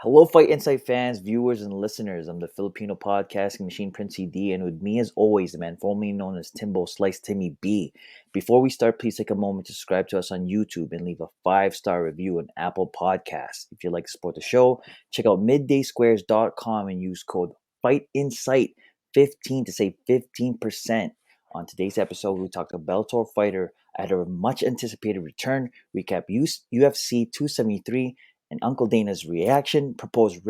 Hello, Fight Insight fans, viewers, and listeners. I'm the Filipino podcasting machine, Prince D, and with me, as always, the man formerly known as Timbo Slice Timmy B. Before we start, please take a moment to subscribe to us on YouTube and leave a 5-star review on Apple Podcasts. If you'd like to support the show, check out middaysquares.com and use code FIGHTINSIGHT15 to save 15%. On today's episode, we talk to Bellator fighter at her much anticipated return, recap UFC 273 and Uncle Dana's reaction, proposed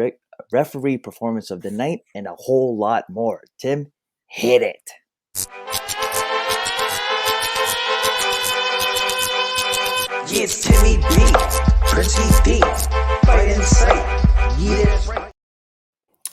referee performance of the night, and a whole lot more. Tim, hit it. Yeah, it's Timmy B, Prince D, Fight Insight. Yeah.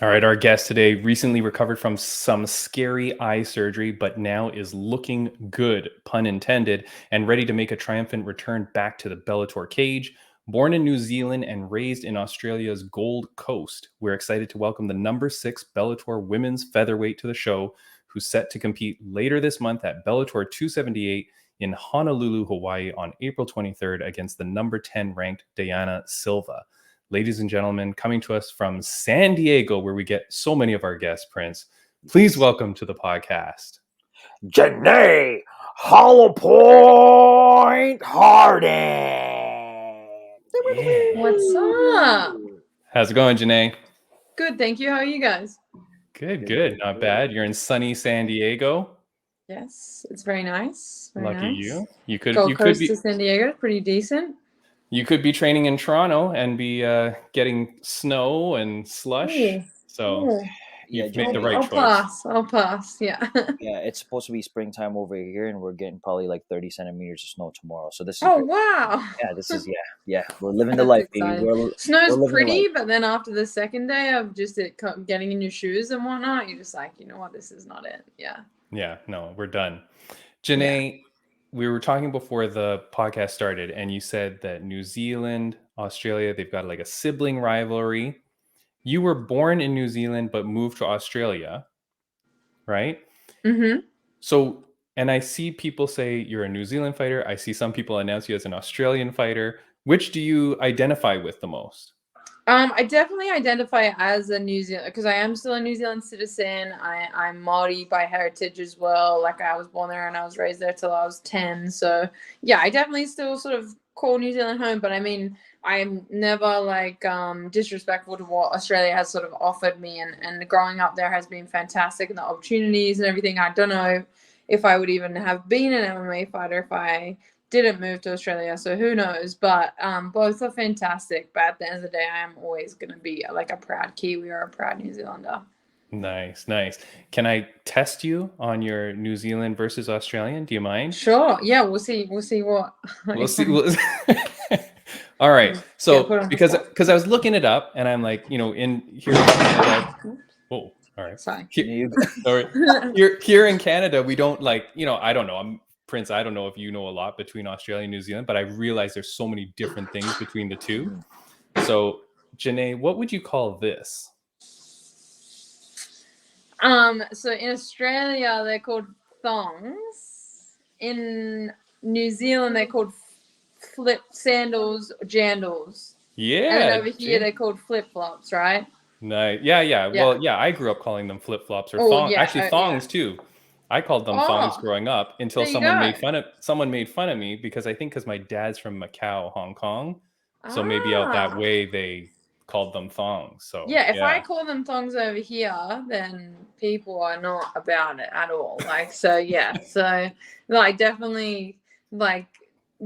All right, our guest today recently recovered from some scary eye surgery, but now is looking good, pun intended, and ready to make a triumphant return back to the Bellator cage. Born in New Zealand and raised in Australia's Gold Coast, we're excited to welcome the number 6 Bellator women's featherweight to the show, who's set to compete later this month at Bellator 278 in Honolulu, Hawaii on April 23rd against the number 10 ranked Diana Silva. Ladies and gentlemen, coming to us from San Diego, where we get so many of our guests, Prince, please welcome to the podcast, Janay Hollowpoint Harden. Yeah. What's up? How's it going, Janay? Good, thank you. How are you guys? Good. Not bad. You're in sunny San Diego. Yes, it's very nice. Very Lucky nice. you. You could Gold Coast be to San Diego, pretty decent. you could be training in Toronto and be getting snow and slush. Ooh. So Ooh. you've Yeah, made the Janay, right choice. I'll pass. Yeah. Yeah, it's supposed to be springtime over here, and we're getting probably like 30 centimeters of snow tomorrow. So this is Oh great. wow. Yeah, this is we're living the That's life, baby. exciting. We're Snow's living the pretty, life. but then after the second day of just it getting in your shoes and whatnot, you're just like, you know what, this is not it. Yeah. Yeah, no, we're done. Janay, we were talking before the podcast started, and you said that New Zealand, Australia, they've got like a sibling rivalry. You were born in New Zealand but moved to Australia, right? Mm-hmm. So, and I see people say you're a New Zealand fighter. I see some people announce you as an Australian fighter. Which do you identify with the most? I definitely identify as a New Zealand because I am still a New Zealand citizen. I'm Maori by heritage as well. Like I was born there and I was raised there till I was 10. So yeah, I definitely still sort of call New Zealand home. But I mean, I'm never like disrespectful to what Australia has sort of offered me, and growing up there has been fantastic, and the opportunities and everything. I don't know if I would even have been an MMA fighter if I didn't move to Australia, so who knows? But both are fantastic. But at the end of the day, I am always going to be like a proud Kiwi or a proud New Zealander. Nice. Can I test you on your New Zealand versus Australian? Do you mind? Sure. Yeah, we'll see what. We'll see. All right. So because I was looking it up, and I'm like, in here in Canada. Whoa. All right. Sorry. All right. Here in Canada, we don't like, I don't know. Prince, I don't know if you know a lot between Australia and New Zealand, but I realize there's so many different things between the two. So, Janay, what would you call this? So in Australia, they're called thongs. In New Zealand, they're called flip sandals, jandals. Yeah. And over here, they're called flip flops, right? Nice. Yeah. Well, yeah, I grew up calling them flip flops or thongs. Yeah, actually, thongs too. I called them thongs growing up until someone made fun of me because my dad's from Macau, Hong Kong. So maybe out that way they called them thongs. So yeah, if I call them thongs over here, then people are not about it at all. Like, so yeah, so like definitely like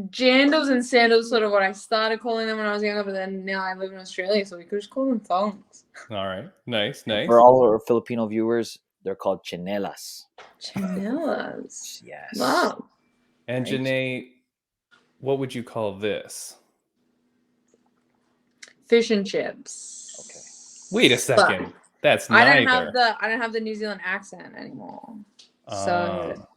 jandals and sandals, sort of what I started calling them when I was younger, but then now I live in Australia, so we could just call them thongs. All right, nice. For all our Filipino viewers, they're called chinelas. Chinelas. Yes. Wow. And Janay, what would you call this? Fish and chips. Okay. Wait a second. That's neither. I don't have the New Zealand accent anymore. So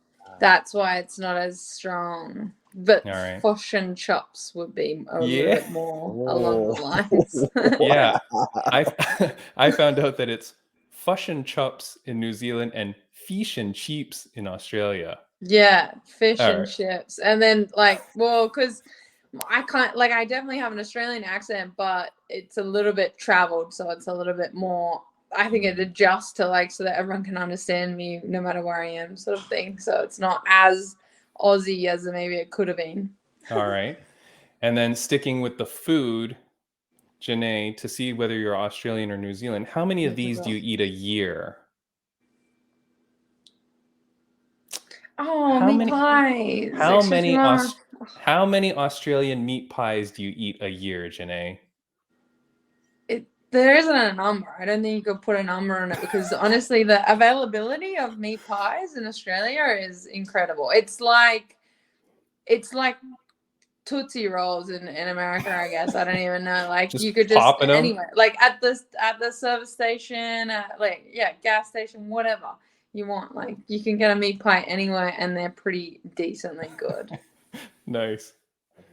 that's why it's not as strong. But fish and chops would be a little bit more along the lines. Yeah. I found out that it's fish and chops in New Zealand and fish and chips in Australia. Yeah, fish and chips. And then because I can't, like, I definitely have an Australian accent, but it's a little bit traveled, so it's a little bit more, I think it adjusts to, like, so that everyone can understand me no matter where I am, sort of thing. So it's not as Aussie as maybe it could have been. All right. And then sticking with the food, Janay, to see whether you're Australian or New Zealand, how many of these do you eat a year? Oh, How meat many? pies. How many Excuse me. How many Australian meat pies do you eat a year, Janay? There isn't a number. I don't think you could put a number on it because honestly, the availability of meat pies in Australia is incredible. It's like Tootsie Rolls in America, I guess. I don't even know. Like Just you could just popping them? anywhere, like at the service station, gas station, whatever you want. Like you can get a meat pie anywhere, and they're pretty decently good. Nice.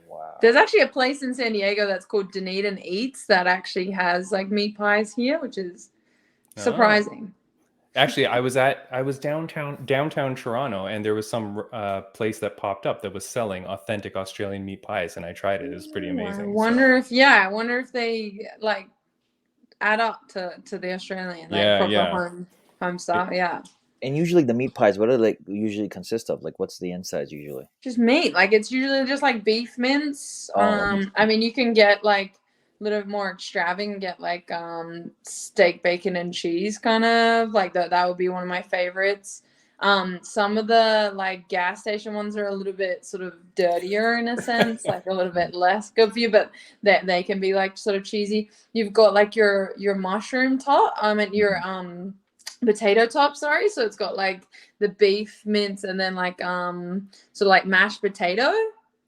Wow. There's actually a place in San Diego that's called Dunedin Eats that actually has like meat pies here, which is surprising. Actually, I was downtown Toronto, and there was some place that popped up that was selling authentic Australian meat pies, and I tried it. It was pretty amazing. I wonder if they like add up to the Australian, like proper home style. Yeah. And usually the meat pies, what do they usually consist of? Like, what's the insides usually? Just meat. Like it's usually just like beef mince. I mean, you can get like a little bit more extravagant, get like steak, bacon, and cheese kind of like that would be one of my favorites. Some of the like gas station ones are a little bit sort of dirtier in a sense, like a little bit less good for you, but they can be like sort of cheesy. You've got like your mushroom top, and your potato top, sorry. So it's got like the beef mince and then like sort of like mashed potato.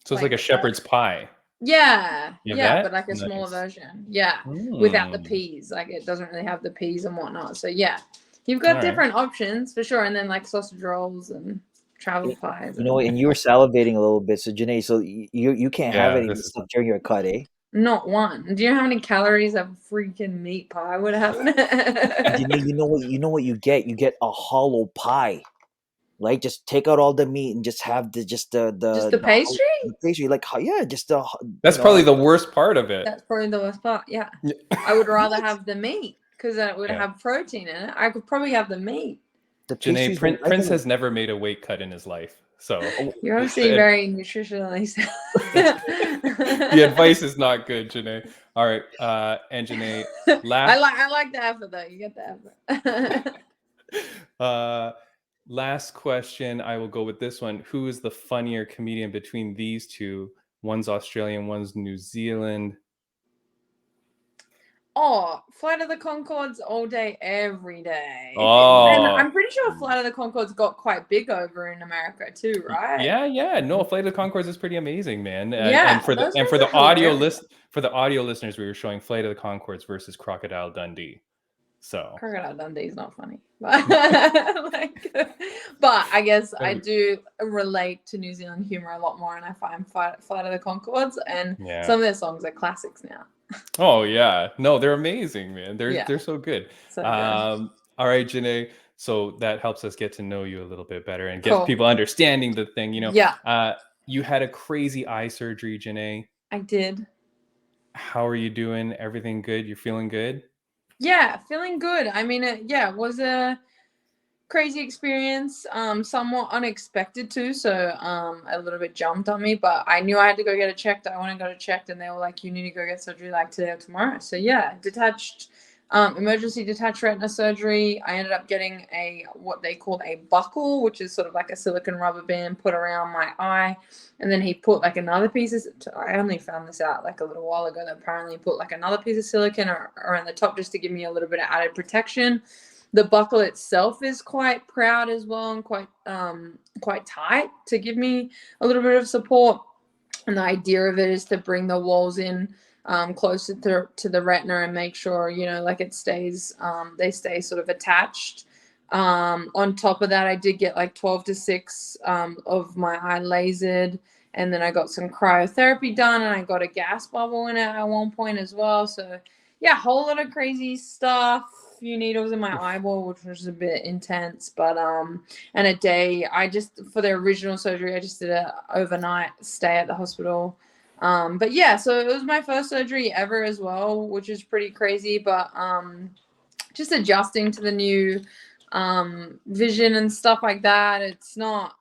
So it's like a shepherd's pie. Yeah. Yeah, but like a smaller version. Yeah. Without the peas. Like it doesn't really have the peas and whatnot. So yeah. You've got different options for sure. And then like sausage rolls and travel pies. You know, and you were salivating a little bit. So Janay, so you can't have any of this stuff during your cut, eh? Not one. Do you know how many calories a freaking meat pie would have in it? Janay, you know what you get? You get a hollow pie. Like just take out all the meat and just have the pastry? The pastry, like just the. That's probably the worst part of it. That's probably the worst part. Yeah, I would rather have the meat because it would have protein in it. I could probably have the meat. Janay, Prince has never made a weight cut in his life, so you're obviously very nutritionally. The advice is not good, Janay. All right, and Janay, I like the effort though. You get the effort. Last question. I will go with this one. Who is the funnier comedian between these two? One's Australian, one's New Zealand. Oh, Flight of the Conchords all day, every day. Oh, and I'm pretty sure Flight of the Conchords got quite big over in America too, right? Yeah. No, Flight of the Conchords is pretty amazing, man. Yeah. And for the audio listeners, we were showing Flight of the Conchords versus Crocodile Dundee. So Crocodile Dundee is not funny, but I guess I do relate to New Zealand humor a lot more, and I find Flight of the Conchords and some of their songs are classics now. Oh yeah, no, they're amazing, man. They're so good. So good. All right, Janay. So that helps us get to know you a little bit better and get people understanding the thing. You know, you had a crazy eye surgery, Janay. I did. How are you doing? Everything good? You're feeling good? Yeah, feeling good. I mean, it was a crazy experience, somewhat unexpected too, so a little bit jumped on me, but I knew I had to go get it checked. I went and got it checked, and they were like, you need to go get surgery like today or tomorrow. So yeah, emergency detached retina surgery. I ended up getting what they call a buckle, which is sort of like a silicone rubber band put around my eye, and then he put like another piece of, I only found this out like a little while ago, that apparently he put like another piece of silicone around the top just to give me a little bit of added protection. The buckle itself is quite proud as well, and quite tight to give me a little bit of support. And the idea of it is to bring the walls in closer to the retina and make sure, like it stays, they stay sort of attached. On top of that, I did get like 12 to 6 of my eye lasered, and then I got some cryotherapy done, and I got a gas bubble in it at one point as well. So yeah, a whole lot of crazy stuff. Few needles in my eyeball, which was a bit intense, but and a day for the original surgery, I just did a overnight stay at the hospital But yeah, so it was my first surgery ever as well, which is pretty crazy. But just adjusting to the new vision and stuff like that. It's not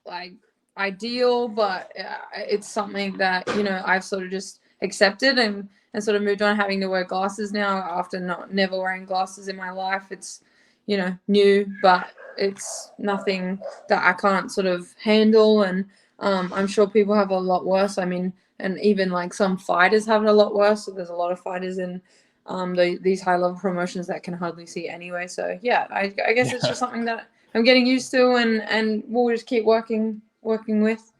like ideal, but it's something that, you know, I've sort of just accepted and sort of moved on, having to wear glasses now after never wearing glasses in my life. It's, you know, new, but it's nothing that I can't sort of handle. And I'm sure people have a lot worse. I mean, and even like some fighters have it a lot worse. So there's a lot of fighters in these high level promotions that can hardly see anyway. So yeah, I guess it's just something that I'm getting used to, and we'll just keep working with.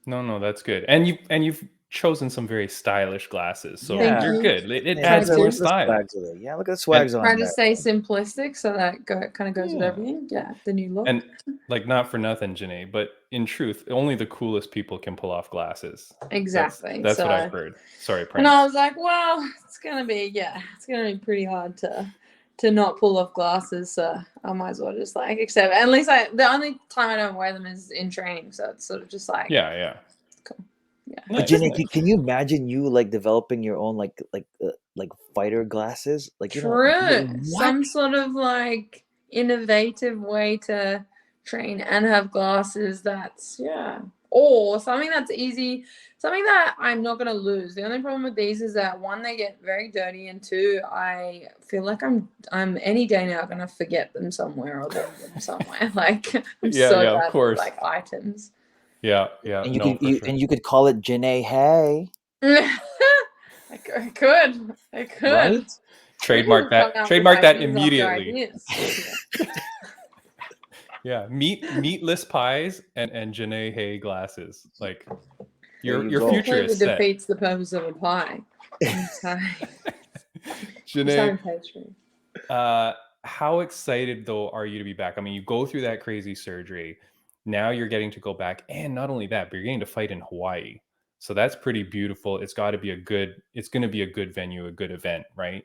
No, that's good. And you've chosen some very stylish glasses, so Thank you're you. good. It Yeah, adds Try more to. style. Swags with it. Yeah, look at the swags on Trying to there. stay simplistic so that kind of goes with Yeah. everything. Yeah, the new look. And like, not for nothing, Janay, but in truth, only the coolest people can pull off glasses. Exactly. That's what So- I've heard. Sorry, And Prince. I was like, well, it's gonna be pretty hard to not pull off glasses. So I might as well just like accept it. At least the only time I don't wear them is in training. So it's sort of just like, Yeah. cool. Yeah. But Nice, Jenny, nice. can you imagine you like developing your own like fighter glasses? Like, you know, True. what? Some sort of like innovative way to train and have glasses. That's or something that's easy, something that I'm not gonna lose. The only problem with these is that one, they get very dirty, and two, I feel like I'm any day now gonna forget them somewhere or leave them somewhere. Like I'm so Yeah, of bad course. with like items. Yeah. And you No, could for sure. and you could call it Janay Hey, I could. right? Trademark Come that. out with Trademark that ideas after immediately. ideas. Yeah, meatless pies and Janay Hay glasses. Like, There your you go. future Completely is set. defeats the purpose of a pie. I'm sorry. Janay, Pastry. how excited though are you to be back? I mean, you go through that crazy surgery. Now you're getting to go back, and not only that, but you're getting to fight in Hawaii. So that's pretty beautiful. It's got to be it's going to be a good venue, a good event, right?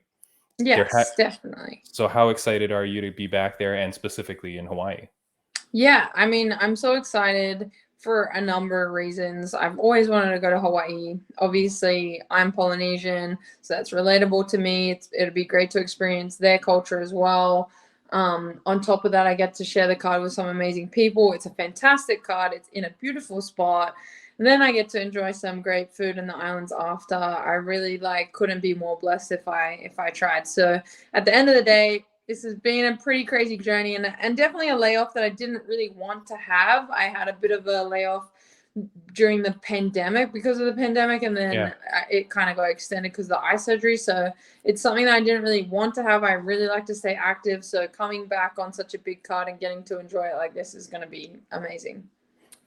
Yes, definitely. So how excited are you to be back there, and specifically in Hawaii? Yeah, I mean, I'm so excited for a number of reasons. I've always wanted to go to Hawaii. Obviously, I'm Polynesian, so that's relatable to me. It'd be great to experience their culture as well. On top of that, I get to share the card with some amazing people. It's a fantastic card. It's in a beautiful spot. And then I get to enjoy some great food in the islands after. I really couldn't be more blessed if I tried. So at the end of the day, this has been a pretty crazy journey, and definitely a layoff that I didn't really want to have. I had a bit of a layoff during the pandemic because of the pandemic, and then it kind of got extended because of the eye surgery. So it's something that I didn't really want to have. I really like to stay active. So coming back on such a big card and getting to enjoy it like this is going to be amazing.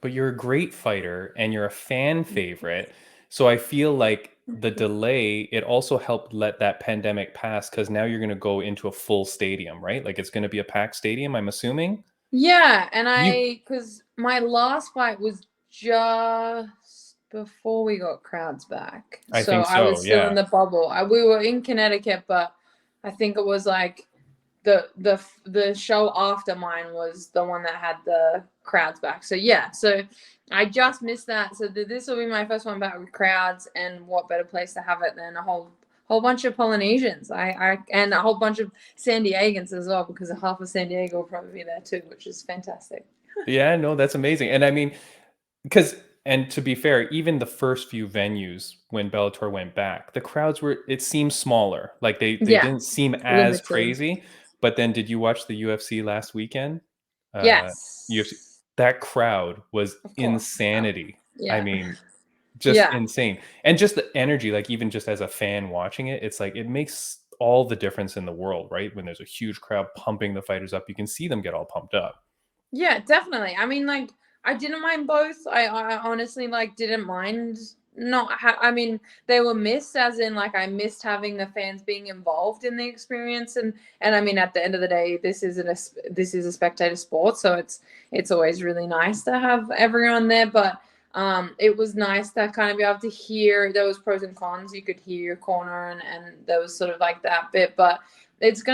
But you're a great fighter and you're a fan favorite. So I feel like the delay, it also helped let that pandemic pass, because now you're going to go into a full stadium, right? Like, it's going to be a packed stadium, I'm assuming. Yeah, and because my last fight was just before we got crowds back. I think I was so, still yeah. in the bubble. We were in Connecticut, but I think it was like the show after mine was the one that had the crowds back. So yeah, so I just missed that. So this will be my first one back with crowds, and what better place to have it than a whole bunch of Polynesians. And a whole bunch of San Diegans as well, because half of San Diego will probably be there too, which is fantastic. Yeah, no, that's amazing. And I mean, and to be fair, even the first few venues when Bellator went back, the crowds it seemed smaller. Like they didn't seem as limited. crazy. But then, did you watch the UFC last weekend? Yes. UFC, that crowd was insanity. Yeah. I mean, just insane. And just the energy, like even just as a fan watching it, it's like it makes all the difference in the world, right? When there's a huge crowd pumping the fighters up, you can see them get all pumped up. Yeah, definitely. I mean, I didn't mind both. I honestly didn't mind I mean, they were missed, as in I missed having the fans being involved in the experience, and I mean, at the end of the day, this is a spectator sport, so it's always really nice to have everyone there. But it was nice to kind of be able to hear. There was pros and cons. You could hear your corner, and there was sort of that bit, but it's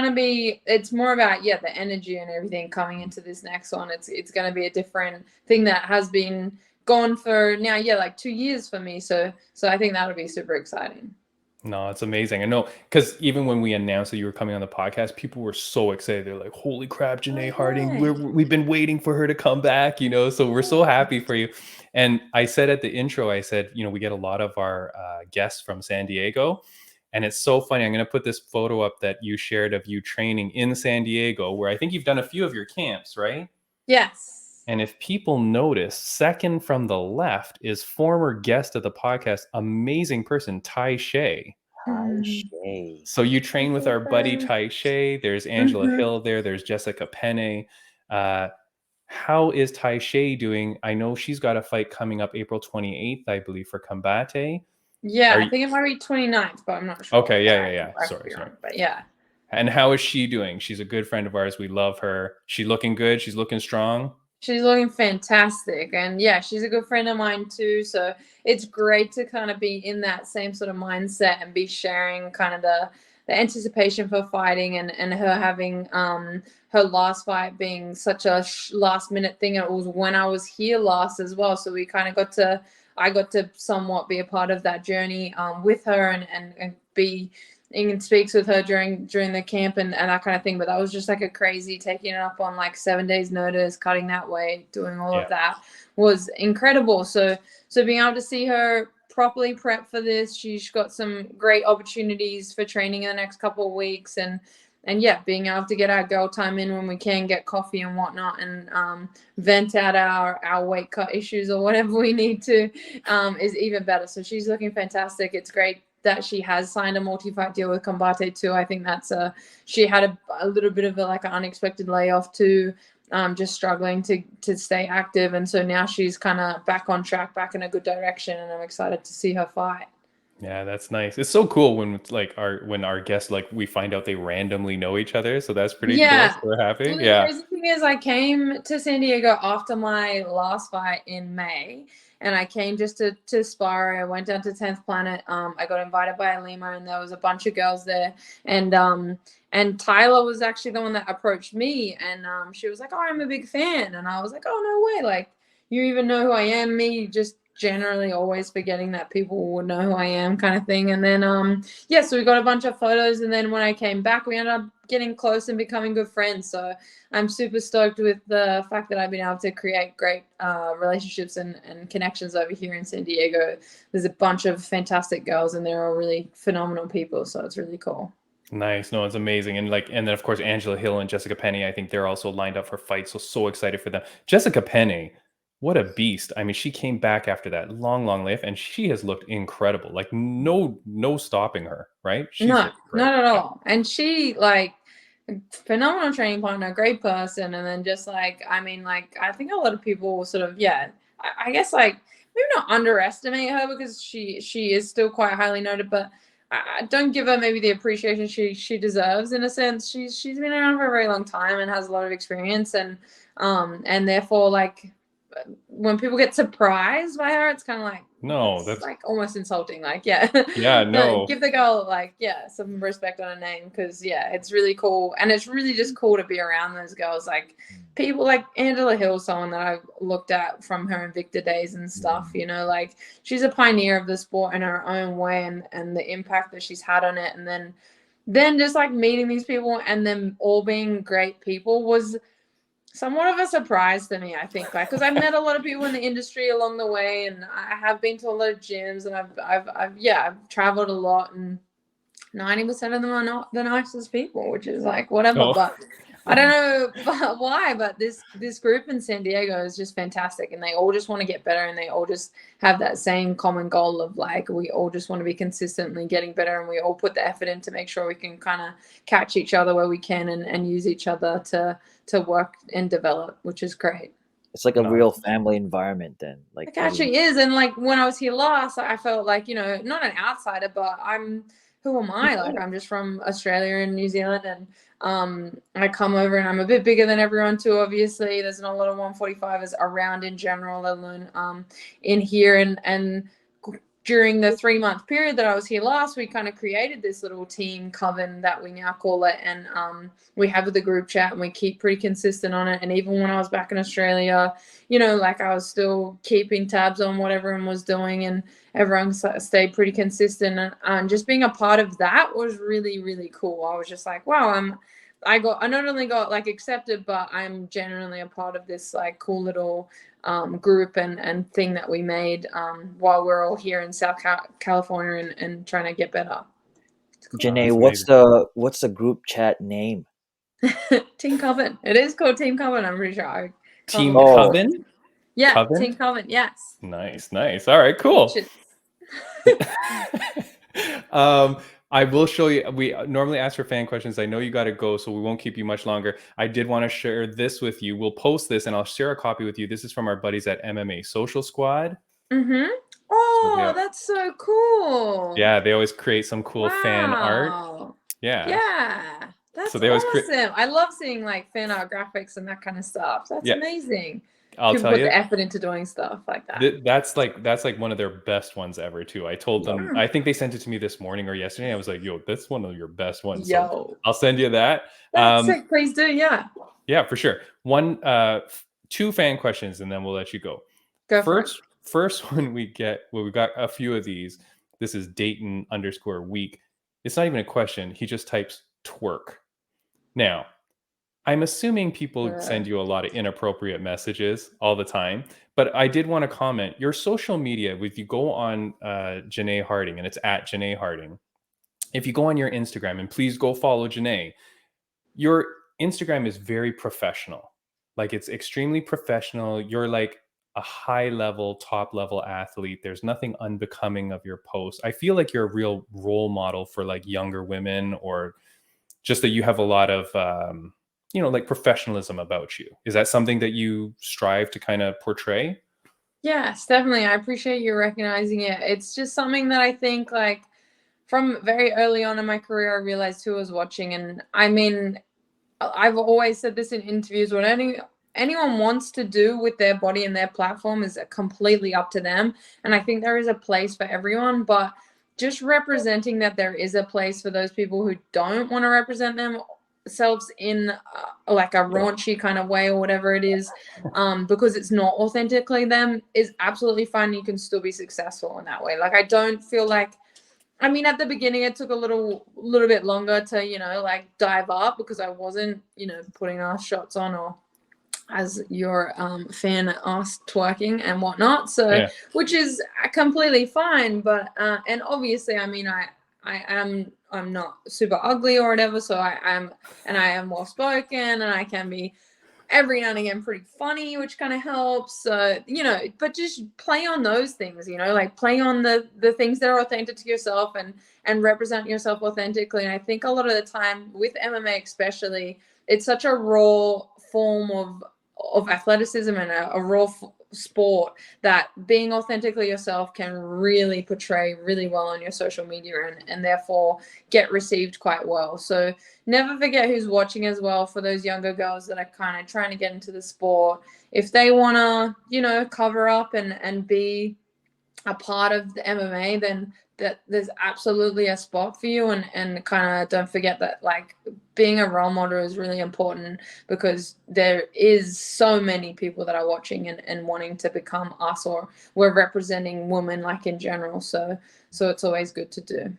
more about the energy and everything coming into this next one. It's going to be a different thing that has been gone for now, yeah, like 2 years for me. So I think that'll be super exciting. No, it's amazing. I know, because even when we announced that you were coming on the podcast, people were so excited. They're like, "Holy crap, Janay Harding! Yeah. We've been waiting for her to come back." So we're so happy for you. And I said at the intro, I said, we get a lot of our guests from San Diego, and it's so funny. I'm going to put this photo up that you shared of you training in San Diego, where I think you've done a few of your camps, right? Yes. And if people notice, second from the left is former guest of the podcast, amazing person, Tai Shay. Hi, Shay. So you train with our buddy Tai Shay. There's Angela Hill there. There's Jessica Penne. How is Tai Shay doing? I know she's got a fight coming up April 28th, I believe, for Combate. Yeah, I think it might be 29th, but I'm not sure. Okay, yeah. Sorry. But yeah. And how is she doing? She's a good friend of ours. We love her. She's looking good. She's looking strong. She's looking fantastic. And yeah, she's a good friend of mine too. So it's great to kind of be in that same sort of mindset and be sharing kind of the anticipation for fighting, and her having her last fight being such a last minute thing. It was when I was here last as well. So we kind of I got to somewhat be a part of that journey with her and be and speaks with her during the camp and that kind of thing. But that was just like a crazy taking it up on like 7 days notice, cutting that weight, doing all of that was incredible. So being able to see her properly prep for this, she's got some great opportunities for training in the next couple of weeks, and yeah, being able to get our girl time in when we can, get coffee and whatnot, and vent out our weight cut issues or whatever we need to is even better. So she's looking fantastic. It's great that she has signed a multi-fight deal with Combate too. I think that's she had a little bit of an unexpected layoff too, just struggling to stay active, and so now she's kind of back on track, back in a good direction, and I'm excited to see her fight. Yeah, that's nice. It's so cool when our guests, we find out they randomly know each other. So that's pretty cool. So we're happy. Well, yeah. The crazy thing is I came to San Diego after my last fight in May, and I came just to spar. I went down to 10th Planet. I got invited by Alima, and there was a bunch of girls there. And Tyler was actually the one that approached me, and she was like, "Oh, I'm a big fan." And I was like, "Oh, no way. Like, you even know who I am?" Me just generally always forgetting that people would know who I am, kind of thing. And then so we got a bunch of photos, and then when I came back, we ended up getting close and becoming good friends. So I'm super stoked with the fact that I've been able to create great relationships and connections over here in San Diego. There's a bunch of fantastic girls, and they're all really phenomenal people, so it's really cool. Nice. No, it's amazing. And then of course Angela Hill and Jessica Penne, I think they're also lined up for fights. So excited for them. Jessica Penne, what a beast. I mean, she came back after that long layoff, and she has looked incredible. Like no stopping her, right? No, not at all. And she phenomenal training partner, great person. And then just I think a lot of people sort of, I guess maybe not underestimate her, because she is still quite highly noted, but I don't give her maybe the appreciation she deserves, in a sense. She's been around for a very long time and has a lot of experience, and therefore when people get surprised by her, it's kind of that's almost insulting. No, give the girl some respect on her name, because it's really cool, and it's really just cool to be around those girls. People like Angela Hill, someone that I've looked at from her Invicta days and stuff. She's a pioneer of the sport in her own way, and the impact that she's had on it, and then just meeting these people and them all being great people was somewhat of a surprise to me, I think, because I've met a lot of people in the industry along the way, and I have been to a lot of gyms, and I've traveled a lot, and 90% of them are not the nicest people, which is whatever. Oh. But I don't know why, but this group in San Diego is just fantastic, and they all just want to get better, and they all just have that same common goal of we all just want to be consistently getting better, and we all put the effort in to make sure we can kind of catch each other where we can, and use each other to work and develop, which is great. It's like a real family environment then. It actually is. And when I was here last, I felt not an outsider, but who am I? I'm just from Australia and New Zealand, and I come over and I'm a bit bigger than everyone too, obviously. There's not a lot of 145ers around in general, let alone in here, and during the 3-month period that I was here last, we kind of created this little team coven that we now call it. And we have the group chat and we keep pretty consistent on it. And even when I was back in Australia, you know, like I was still keeping tabs on what everyone was doing and everyone stayed pretty consistent. And just being a part of that was really, really cool. I was just like, wow, I not only got like accepted, but I'm genuinely a part of this like cool little group and thing that we made while we're all here in South California and trying to get better. Oh, Janay, that's what's amazing. the group chat name? Team Coven. It is called Team Coven, I'm pretty sure. Team Oh. Coven? Yeah, Coven? Team Coven, yes. Nice. All right, cool. I will show you. We normally ask for fan questions. I know you got to go, so we won't keep you much longer. I did want to share this with you. We'll post this and I'll share a copy with you. This is from our buddies at MMA Social Squad. Mm-hmm. Oh, So that's so cool. yeah, they always create some cool fan art. Yeah. That's So they always awesome. I love seeing like fan art graphics and that kind of stuff. That's amazing. I'll People tell put you, the effort into doing stuff like that. that's like one of their best ones ever too. I told them, I think they sent it to me this morning or yesterday. I was like, yo, that's one of your best ones. Yo. So I'll send you that. That's sick. Please do. Yeah, for sure. Two fan questions and then we'll let you go. First one we got a few of these. This is Dayton _week. It's not even a question. He just types twerk. Now, I'm assuming people send you a lot of inappropriate messages all the time, but I did want to comment. Your social media, if you go on Janay Harding, and it's at Janay Harding. If you go on your Instagram, and please go follow Janay, your Instagram is very professional. Like it's extremely professional. You're like a high-level, top-level athlete. There's nothing unbecoming of your posts. I feel like you're a real role model for like younger women, or just that you have a lot of like professionalism about you. Is that something that you strive to kind of portray? Yes, definitely. I appreciate you recognizing it. It's just something that I think like from very early on in my career, I realized who was watching. And I mean, I've always said this in interviews, what anyone wants to do with their body and their platform is completely up to them. And I think there is a place for everyone, but just representing that there is a place for those people who don't want to represent themselves in like a raunchy kind of way or whatever it is, because it's not authentically them, is absolutely fine. You can still be successful in that way. Like I don't feel like, I mean, at the beginning, it took a little bit longer to, like dive up because I wasn't, putting ass shots on or as your fan asked, twerking and whatnot. So, which is completely fine. But, and obviously, I mean, I'm not super ugly or whatever. So I am well spoken and I can be every now and again pretty funny, which kind of helps. But just play on those things, like play on the things that are authentic to yourself and represent yourself authentically. And I think a lot of the time with MMA especially, it's such a raw form of athleticism and a raw sport that being authentically yourself can really portray really well on your social media and therefore get received quite well. So never forget who's watching as well. For those younger girls that are kind of trying to get into the sport, if they want to, cover up and be a part of the MMA, then that there's absolutely a spot for you, and kind of don't forget that like being a role model is really important because there is so many people that are watching and wanting to become us, or we're representing women like in general. So it's always good to do.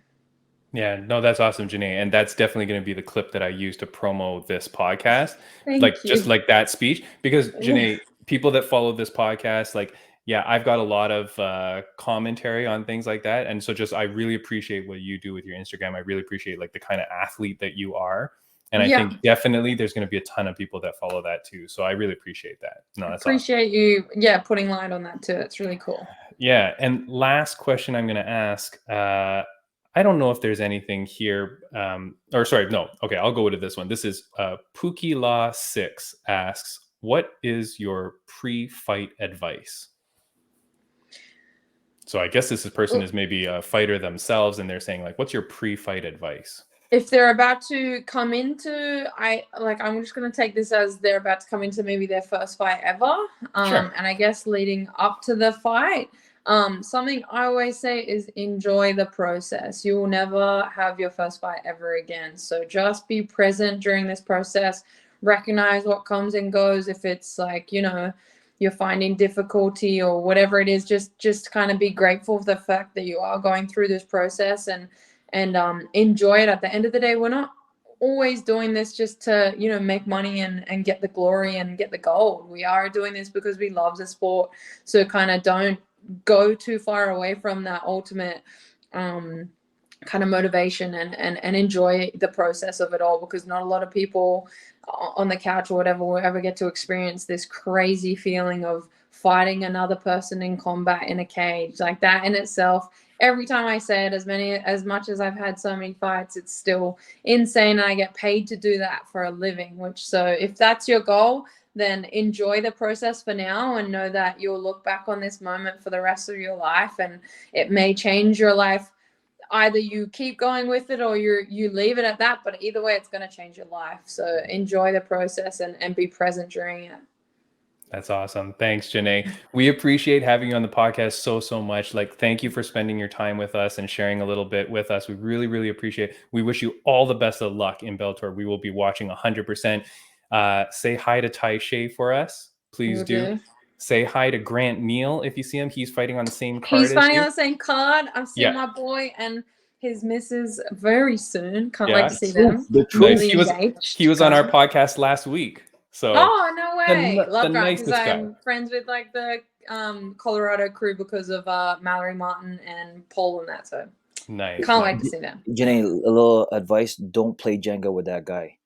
Yeah, no, that's awesome, Janay. And that's definitely going to be the clip that I use to promo this podcast. Thank you. Just like that speech, because Janay, people that follow this podcast, like, yeah, I've got a lot of commentary on things like that. And so I really appreciate what you do with your Instagram. I really appreciate like the kind of athlete that you are. And I think definitely there's going to be a ton of people that follow that too. So I really appreciate that. No, that's appreciate awesome. You, putting light on that too. It's really cool. Yeah. And last question I'm going to ask, I don't know if there's anything here. Okay, I'll go with this one. This is Pookie Law 6 asks, what is your pre-fight advice? So I guess this person is maybe a fighter themselves, and they're saying like, what's your pre-fight advice? If they're about to come into, I'm just going to take this as they're about to come into maybe their first fight ever. Sure. And I guess leading up to the fight, Something I always say is enjoy the process. You will never have your first fight ever again. So just be present during this process. Recognize what comes and goes. If it's like, you're finding difficulty or whatever it is, just kind of be grateful for the fact that you are going through this process and enjoy it. At the end of the day, we're not always doing this just to make money and get the glory and get the gold. We are doing this because we love the sport. So kind of don't go too far away from that ultimate kind of motivation and enjoy the process of it all, because not a lot of people on the couch or whatever will ever get to experience this crazy feeling of fighting another person in combat in a cage. Like that in itself, every time I say it, as much as I've had so many fights, it's still insane, and I get paid to do that for a living. So if that's your goal, then enjoy the process for now and know that you'll look back on this moment for the rest of your life, and it may change your life. Either you keep going with it or you leave it at that, but either way, it's going to change your life. So enjoy the process and be present during it. That's awesome. Thanks, Janay. We appreciate having you on the podcast so much. Like, thank you for spending your time with us and sharing a little bit with us. We really, really appreciate it. We wish you all the best of luck in Bellator. We will be watching 100%. Say hi to Tai Shea for us. Please do. Say hi to Grant Neal if you see him. He's fighting on the same card. He's fighting on the same card. I'm seeing my boy and his missus very soon. Can't wait to see them. Nice. He was on our podcast last week. So no way. Love Grant, nicest because guy. I'm friends with like the Colorado crew because of Mallory Martin and Paul and that. So nice. Can't wait to see them. Janay, a little advice: don't play Jenga with that guy.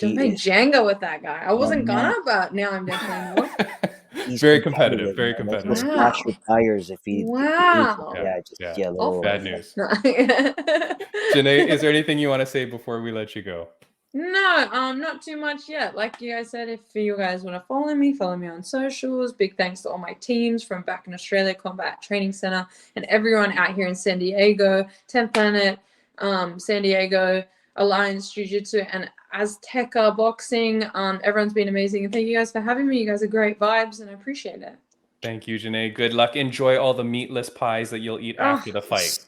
Don't play Jenga with that guy. I wasn't gonna, but now I'm definitely more. He's very competitive. Very competitive. He'll splash your tires if he. Wow. Bad news. Janay, is there anything you want to say before we let you go? No, not too much yet. Like you guys said, if you guys want to follow me on socials. Big thanks to all my teams from back in Australia, Combat Training Center, and everyone out here in San Diego, 10th Planet, San Diego, Alliance Jiu-Jitsu, and Azteca Boxing. Everyone's been amazing, and thank you guys for having me. You guys are great vibes, and I appreciate it. Thank you, Janay. Good luck. Enjoy all the meatless pies that you'll eat after the fight.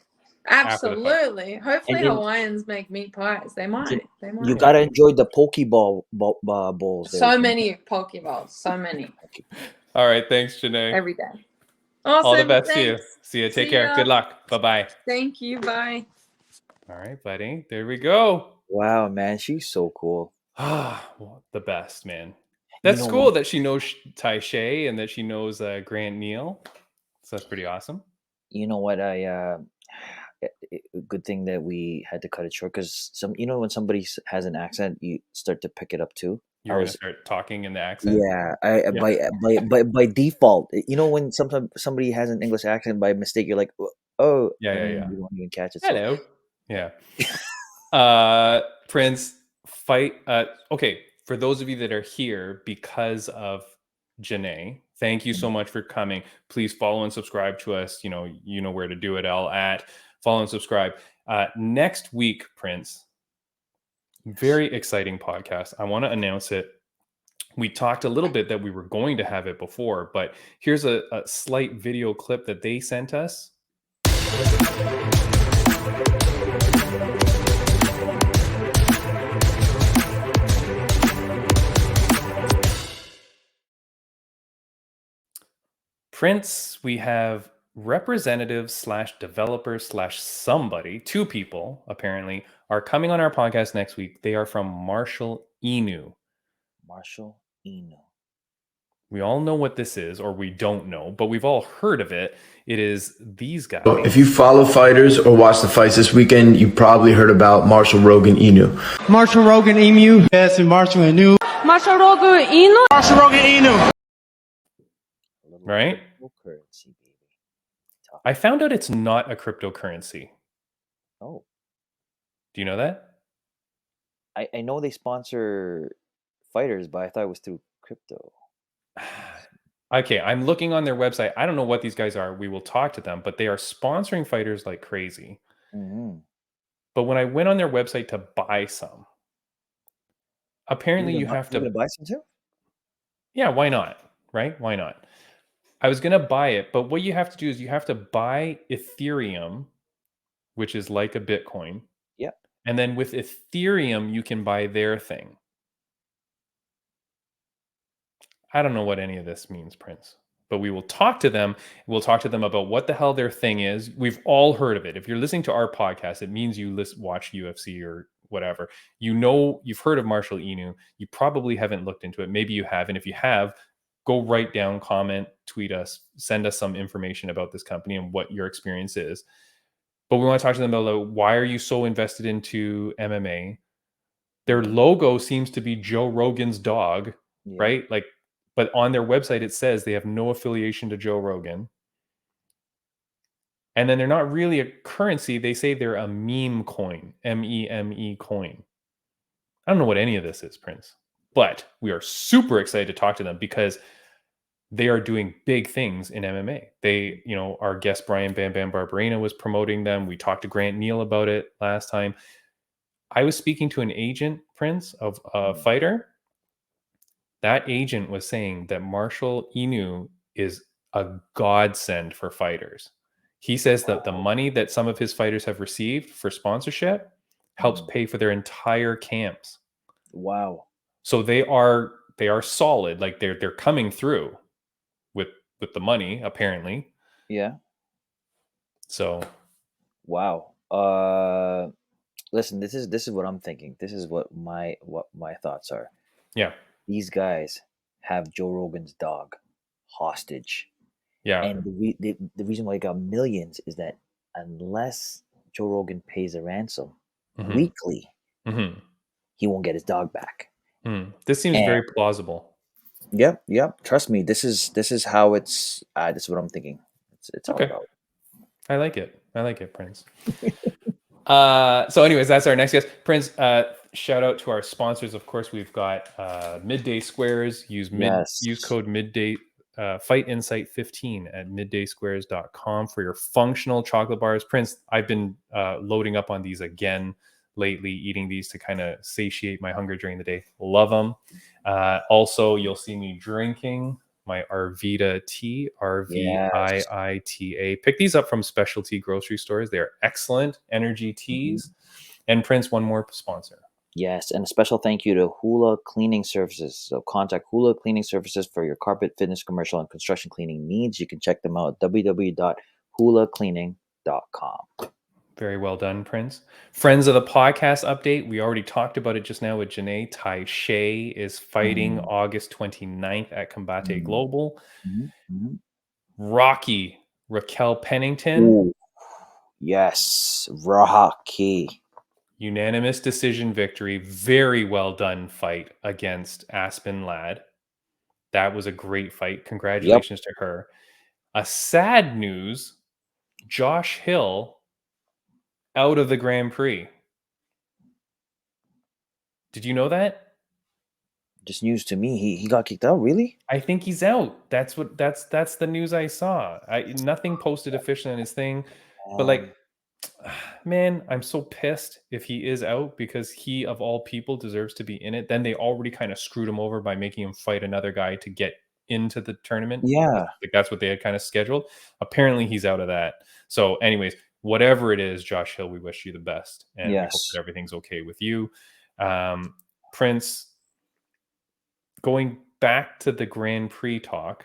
Absolutely. Hopefully Hawaiians make meat pies. They might. You gotta enjoy the Pokeball bowls. So many Pokeballs. So many. All right. Thanks, Janay. Every day. Awesome. All the best to you. See you. Take care. Good luck. Bye-bye. Thank you. Bye. All right, buddy. There we go. Wow, man. She's so cool. The best, man. That's cool that she knows Tai Shea and that she knows Grant Neal. So that's pretty awesome. You know what? Good thing that we had to cut it short, because when somebody has an accent, you start to pick it up too. You're gonna start talking in the accent. Yeah, by default, when sometimes somebody has an English accent by mistake, you're like, oh, yeah. You don't even catch it. Hello. Yeah. Prince, fight. Okay, for those of you that are here because of Janay, thank you so much for coming. Please follow and subscribe to us. You know where to do it all at. Follow and subscribe. Next week, Prince, very exciting podcast. I want to announce it. We talked a little bit that we were going to have it before, but here's a slight video clip that they sent us. Prince, we have representative / developer / somebody, 2 people apparently, are coming on our podcast next week. They are from Marshall Inu. Marshall Inu. We all know what this is, or we don't know, but we've all heard of it. It is these guys. If you follow fighters or watch the fights this weekend, you probably heard about Marshall Rogan Inu. Marshall Rogan Emu. Yes, and Marshall Inu. Marshall Rogan Inu. Marshall Rogan Inu. Right? Cryptocurrency, baby. I found out it's not a cryptocurrency. Oh. Do you know that? I know they sponsor fighters, but I thought it was through crypto. Okay, I'm looking on their website. I don't know what these guys are. We will talk to them, but they are sponsoring fighters like crazy. Mm-hmm. But when I went on their website to buy some, apparently you have to buy some too. Yeah, why not? Right? Why not? I was gonna buy it, but what you have to do is you have to buy Ethereum, which is like a Bitcoin, Yeah. and then with Ethereum you can buy their thing. I don't know what any of this means, Prince, but we will talk to them. We'll talk to them about what the hell their thing is. We've all heard of it. If you're listening to our podcast, it means you watch UFC or whatever. You know, you've heard of Marshall Inu. You probably haven't looked into it. Maybe you have. And if you have, go write down, comment, tweet us, send us some information about this company and what your experience is. But we want to talk to them about why are you so invested into MMA? Their logo seems to be Joe Rogan's dog, Yeah. right? Like, but on their website it says they have no affiliation to Joe Rogan. And then they're not really a currency. They say they're a meme coin, MEME coin. I don't know what any of this is, Prince, but we are super excited to talk to them because they are doing big things in MMA. They, our guest Brian Bam Bam Barberena was promoting them. We talked to Grant Neal about it last time. I was speaking to an agent, Prince, of a fighter. That agent was saying that Marshall Inu is a godsend for fighters. He says that the money that some of his fighters have received for sponsorship helps pay for their entire camps. Wow. So they are solid. Like they're coming through with the money, apparently. Yeah. So wow. Listen, this is what I'm thinking. This is what my thoughts are. Yeah. These guys have Joe Rogan's dog hostage. Yeah. And the reason why he got millions is that unless Joe Rogan pays a ransom weekly, he won't get his dog back. This seems very plausible. Yep. Trust me, this is how it's. This is what I'm thinking. It's all about. I like it, Prince. So anyways, that's our next guest. Prince, shout out to our sponsors. Of course, we've got Midday Squares. Use code Midday Fight Insight 15 at middaysquares.com for your functional chocolate bars. Prince, I've been loading up on these again lately, eating these to kind of satiate my hunger during the day. Love them. Also, you'll see me drinking my Arvita tea, RVIITA. Pick these up from specialty grocery stores. They're excellent energy teas. And Prince, one more sponsor. Yes, and a special thank you to Hula Cleaning Services. So contact Hula Cleaning Services for your carpet, fitness, commercial, and construction cleaning needs. You can check them out at www.hulacleaning.com. Very well done, Prince. Friends of the podcast update. We already talked about it just now with Janay. Tai Shea is fighting August 29th at Combate Global. Rocky Raquel Pennington. Ooh. Yes, Rocky. Unanimous decision victory. Very well done fight against Aspen Ladd. That was a great fight. Congratulations to her. A sad news, Josh Hill out of the Grand Prix. Did you know that? Just news to me. He got kicked out, really? I think he's out. That's the news I saw. Nothing posted officially on his thing, but man, I'm so pissed if he is out because he of all people deserves to be in it. Then they already kind of screwed him over by making him fight another guy to get into the tournament. Yeah. That's what they had kind of scheduled. Apparently he's out of that. So anyways, whatever it is, Josh Hill, we wish you the best. And we hope that everything's okay with you. Prince, going back to the Grand Prix talk,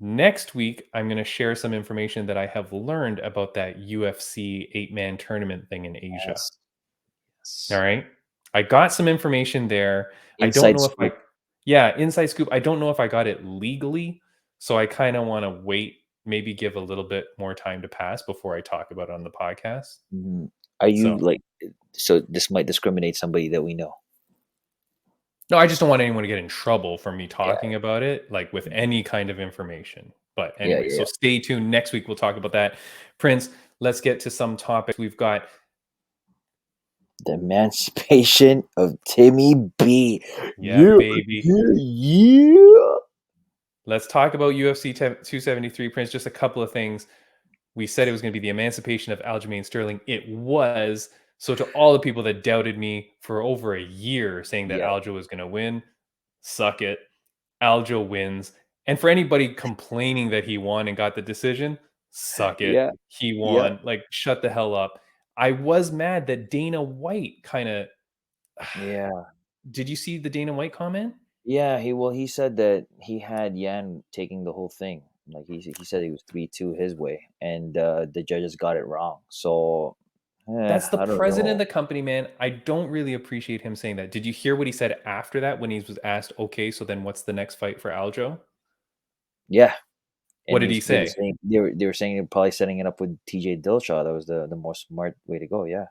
next week, I'm going to share some information that I have learned about that UFC 8-man tournament thing in Asia. Yes. All right. I got some information there. Inside scoop. Inside scoop. I don't know if I got it legally. So I kind of want to wait, maybe give a little bit more time to pass before I talk about it on the podcast. Are you so this might discriminate somebody that we know? No, I just don't want anyone to get in trouble for me talking about it, like with any kind of information. But anyway, so stay tuned. Next week, we'll talk about that. Prince, let's get to some topics. We've got the emancipation of Timmy B. Yeah, baby. Yeah. Let's talk about UFC 273, Prince. Just a couple of things. We said it was going to be the emancipation of Aljamain Sterling. It was. So to all the people that doubted me for over a year saying that Aljo was going to win, suck it. Aljo wins. And for anybody complaining that he won and got the decision, suck it. Yeah. He Yep. won. Like, shut the hell up. I was mad that Dana White kind of. Yeah. Did you see the Dana White comment? Yeah, he said that he had Yan taking the whole thing. Like he said he was 3-2 his way, and the judges got it wrong. So, That's the I don't president of know. the company, man. I don't really appreciate him saying that. Did you hear what he said after that when he was asked, okay, so then what's the next fight for Aljo? Yeah, What and did he they were say? saying they were saying they're probably setting it up with TJ Dillashaw. That was the more smart way to go. Yeah.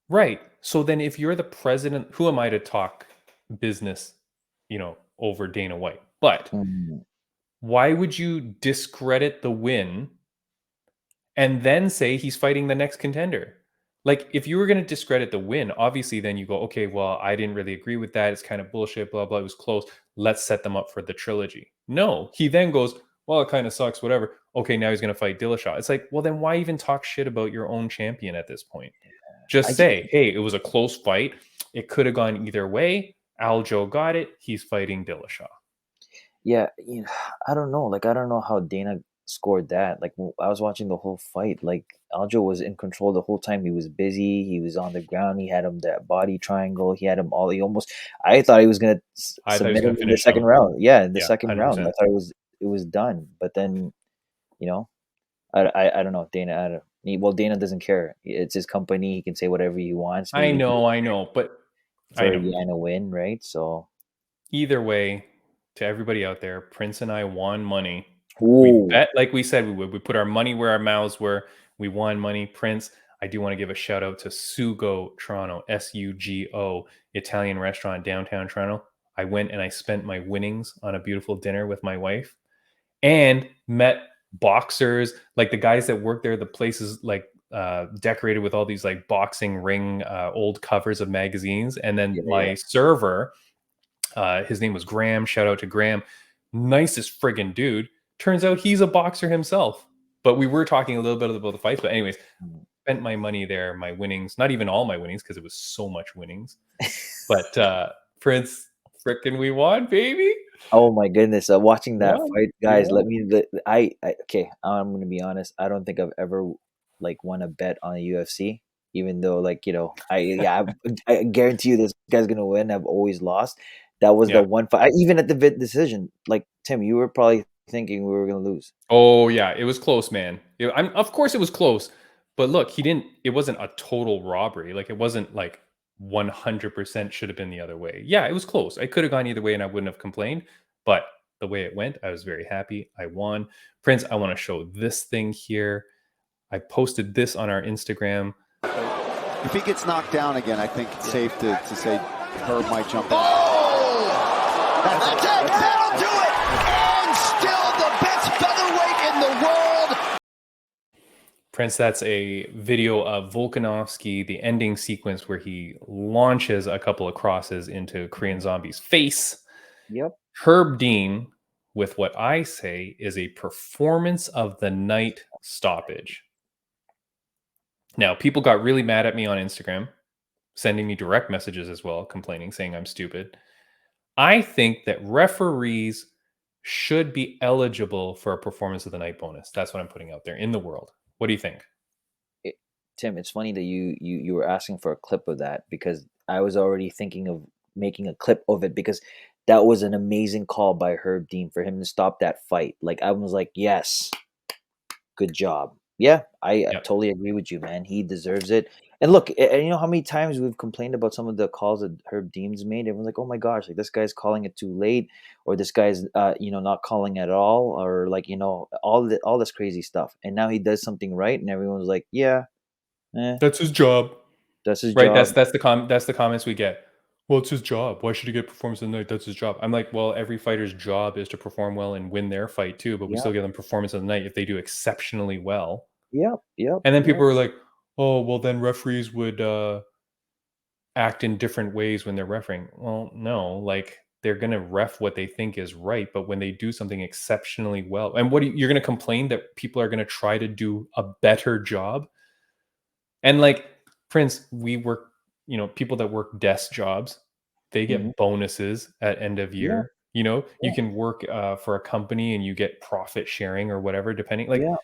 Right. So then if you're the president, who am I to talk business, over Dana White? But Mhm. why would you discredit the win and then say he's fighting the next contender? Like, if you were going to discredit the win, obviously then you go, okay, well, I didn't really agree with that. It's kind of bullshit, blah, blah. It was close. Let's set them up for the trilogy. No, he then goes, well, it kind of sucks, whatever. Okay, now he's going to fight Dillashaw. It's like, well, then why even talk shit about your own champion at this point? I Just just, say, hey, it was a close fight. It could have gone either way. Aljo got it. He's fighting Dillashaw. yeah, I don't know. Like, I don't know how Dana scored that. Like, I was watching the whole fight. Like, Aljo was in control the whole time. He was busy. He was on the ground. He had him that body triangle. He had him all. He almost. I thought he was gonna I thought he was submit going him to in the finish him. second round. Yeah, in the Yeah, second round. I 100%. thought it was done. But then, you know, I don't know. Dana. Well, Dana doesn't care. It's his company. He can say whatever he wants. I Maybe know, but I for know. Yan a win, right? So, Either way, to everybody out there, Prince and I won money. We ooh, bet like we said we would. We put our money where our mouths were. We won money. Prince, I do want to give a shout out to Sugo Toronto, Sugo, Italian restaurant downtown Toronto. I went and I spent my winnings on a beautiful dinner with my wife and met boxers, like the guys that work there. The place is like decorated with all these like boxing ring, old covers of magazines. And then yeah, yeah. my server, his name was Graham. Shout out to Graham. Nicest friggin' dude. Turns out he's a boxer himself. But we were talking a little bit about the fights. But anyways, Mm. spent my money there, my winnings, not even all my winnings because it was so much winnings. But Prince, frickin' we won, baby. Oh my goodness! Watching that Won. fight, We guys. won. Okay. I'm gonna be honest. I don't think I've ever like won a bet on a UFC. Even though, like I guarantee you this guy's gonna win. I've always lost. That was the Yeah. one fight. Even at the decision, like Tim, you were probably thinking we were gonna lose. Oh yeah, it was close, man. Of course it was close, but look, he didn't. It wasn't a total robbery. Like it wasn't like 100% should have been the other way. Yeah, it was close. I could have gone either way, and I wouldn't have complained. But the way it went, I was very happy. I won. Prince, I want to show this thing here. I posted this on our Instagram. If he gets knocked down again, I think it's safe to say Herb might jump in. That's it. That'll do it. And still the best featherweight in the world. Prince, that's a video of Volkanovski, the ending sequence where he launches a couple of crosses into Korean Zombie's face. Yep. Herb Dean with what I say is a performance of the night stoppage. Now, people got really mad at me on Instagram, sending me direct messages as well, complaining, saying I'm stupid. I think that referees should be eligible for a performance of the night bonus. That's what I'm putting out there in the world. What do you think? Tim, it's funny that you were asking for a clip of that because I was already thinking of making a clip of it because that was an amazing call by Herb Dean for him to stop that fight. Like I was like, yes, good job. Yeah, I Yep. totally agree with you, man. He deserves it. And look, and you know how many times we've complained about some of the calls that Herb Dean's made. Everyone's like, "Oh my gosh, like this guy's calling it too late, or this guy's, not calling at all, or like all this crazy stuff." And now he does something right, and everyone's like, "Yeah, That's his job. that's his Right. job." That's the comments we get. Well, it's his job. Why should he get performance of the night? That's his job. I'm like, well, every fighter's job is to perform well and win their fight too, but we Yep, still give them performance of the night if they do exceptionally well. yep, yep, And then yep. people are like, oh, well, then referees would act in different ways when they're refereeing. Well, no, like they're going to ref what they think is right, but when they do something exceptionally well, and you're going to complain that people are going to try to do a better job? And like Prince, we work, people that work desk jobs, they Mhm. get bonuses at end of Yeah, year. You know, you Yeah. can work for a company and you get profit sharing or whatever, depending. Like Yeah.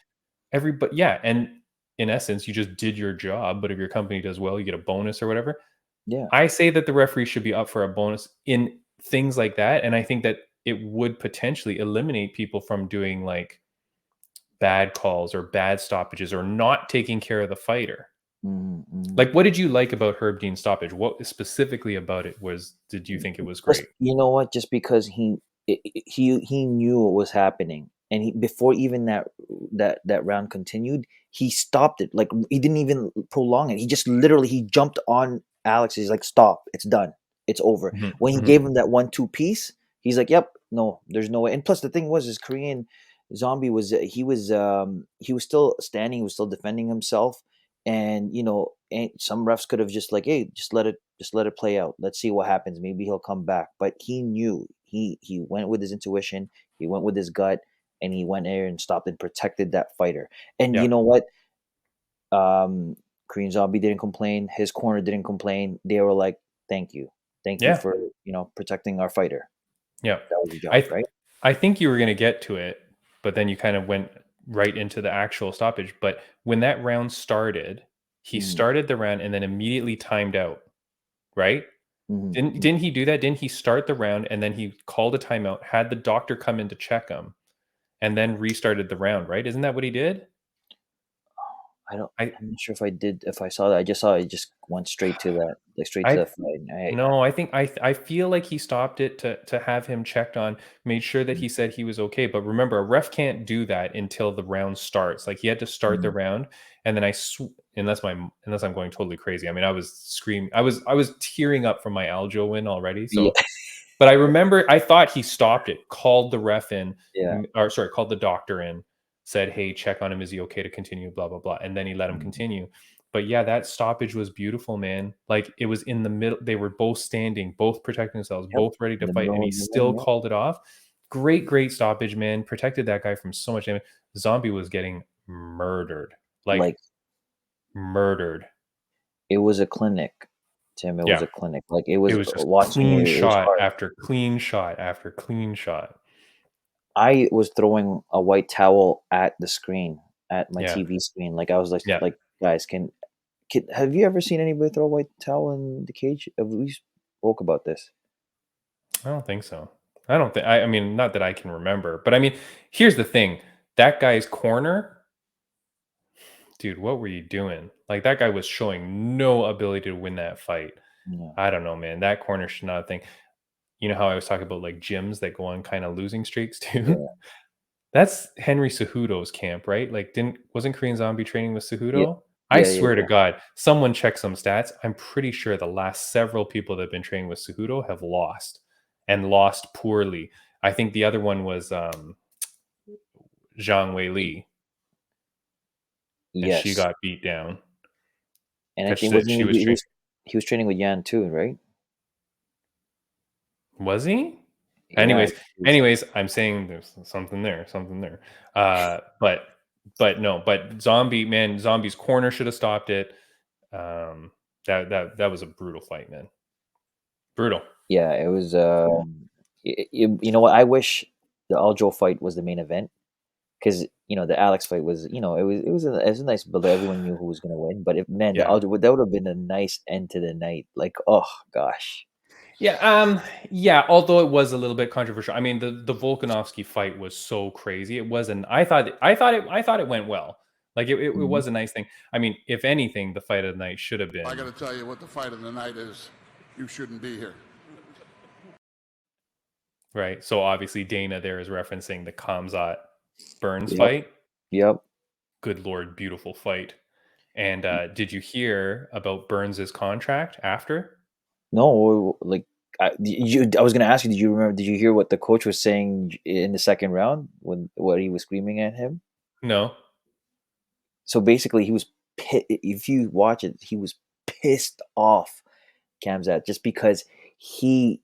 everybody, yeah. And in essence, you just did your job. But if your company does well, you get a bonus or whatever. Yeah. I say that the referee should be up for a bonus in things like that, and I think that it would potentially eliminate people from doing like bad calls or bad stoppages or not taking care of the fighter. Mm-hmm. Like, what did you like about Herb Dean's stoppage? What specifically about it did you think it was Just, great? you know what? Just because he knew what was happening, and he before even that round continued, he stopped it. Like he didn't even prolong it. He just literally he jumped on Alex. He's like, "Stop! It's done. It's over." Mhm, When he mhm. gave him that 1-2 piece, he's like, "Yep, no, there's no way." And plus, the thing was, his Korean zombie was he was still standing. He was still defending himself, and and some refs could have just like, "Hey, just let it play out. Let's see what happens. Maybe he'll come back." But he knew. He went with his intuition. He went with his gut, and he went there and stopped and protected that fighter. And Yeah, you know what? Um, Korean Zombie didn't complain. His corner didn't complain. They were like, thank you yeah, for protecting our fighter. yeah. That was your I job, th- right? I think you were going to get to it, but then you kind of went right into the actual stoppage. But when that round started, he Mm-hmm. started the round and then immediately timed out, right? Mm-hmm. Didn't he do that? Didn't he start the round and then he called a timeout, had the doctor come in to check him, and then restarted the round, right? Isn't that what he did? I don't. I I'm not sure if I saw that. I just saw it just went straight to that, like straight to I the fight. no, I think I feel like he stopped it to have him checked on, made sure that Mm, he said he was okay. But remember, a ref can't do that until the round starts. Like he had to start the mm. round, and then unless I'm going totally crazy. I mean, I was screaming, I was tearing up from my Aljo win already. Yeah, So, but I remember I thought he stopped it, called the ref in, yeah. or sorry, called the doctor in, said, "Hey, check on him. Is he okay to continue?" Blah blah blah, and then he let him Mm. continue. But yeah, that stoppage was beautiful, man. Like it was in the middle. They were both standing, both protecting themselves, Yep. both ready to In the fight, and middle he of the ring. still Yep. called it off. Great, great stoppage, man. Protected that guy from so much damage. Zombie was getting murdered, like Like murdered. it was a clinic, Tim. It was Yeah, a clinic. Like it it was was just watching it. clean It was shot hard. after clean shot after clean shot. I was throwing a white towel at the screen, at my Yeah, TV screen. Like I was yeah. like guys, can have you ever seen anybody throw a white towel in the cage? Have we spoke about this? I don't think so. I don't think. I mean, not that I can remember, but I mean, here's the thing: that guy's corner. Dude, what were you doing? Like that guy was showing no ability to win that fight. Yeah, I don't know, man. That corner should not think. You know how I was talking about like gyms that go on kind of losing streaks too? yeah, That's Henry Cejudo's camp, right? Like didn't wasn't Korean Zombie training with yeah, Cejudo? I yeah, yeah, swear to yeah. God, someone check some stats. I'm pretty sure the last several people that have been training with Cejudo have lost and lost poorly. I think the other one was Zhang Wei Li, and she Yes, got beat down and I because think she was training. he was training with Yan too, right? Was he? Yeah, Anyways, I'm saying there's something there, something there. But no, but Zombie's corner should have stopped it. Um, that was a brutal fight, man. Brutal. yeah. It was. You know what? I wish the Aljo fight was the main event because the Alex fight was it was a nice build. Everyone knew who was gonna win, but if man the Yeah. Aljo that would have been a nice end to the night. Like oh gosh, Yeah, although it was a little bit controversial. I mean, the Volkanovski fight was so crazy. It wasn't I thought it went well. Like it Mhm. was a nice thing. I mean, if anything, the fight of the night should have I been got to tell you what the fight of the night is. You shouldn't be here. right. So obviously Dana there is referencing the Kamzat Burns Yep, fight. yep. Good Lord, beautiful fight. And did you hear about Burns's contract after? No, like I was gonna ask you. Did you remember? Did you hear what the coach was saying in the second round when what he was screaming at him? No. So basically, he was if you watch it, he was pissed off Kamzat just because he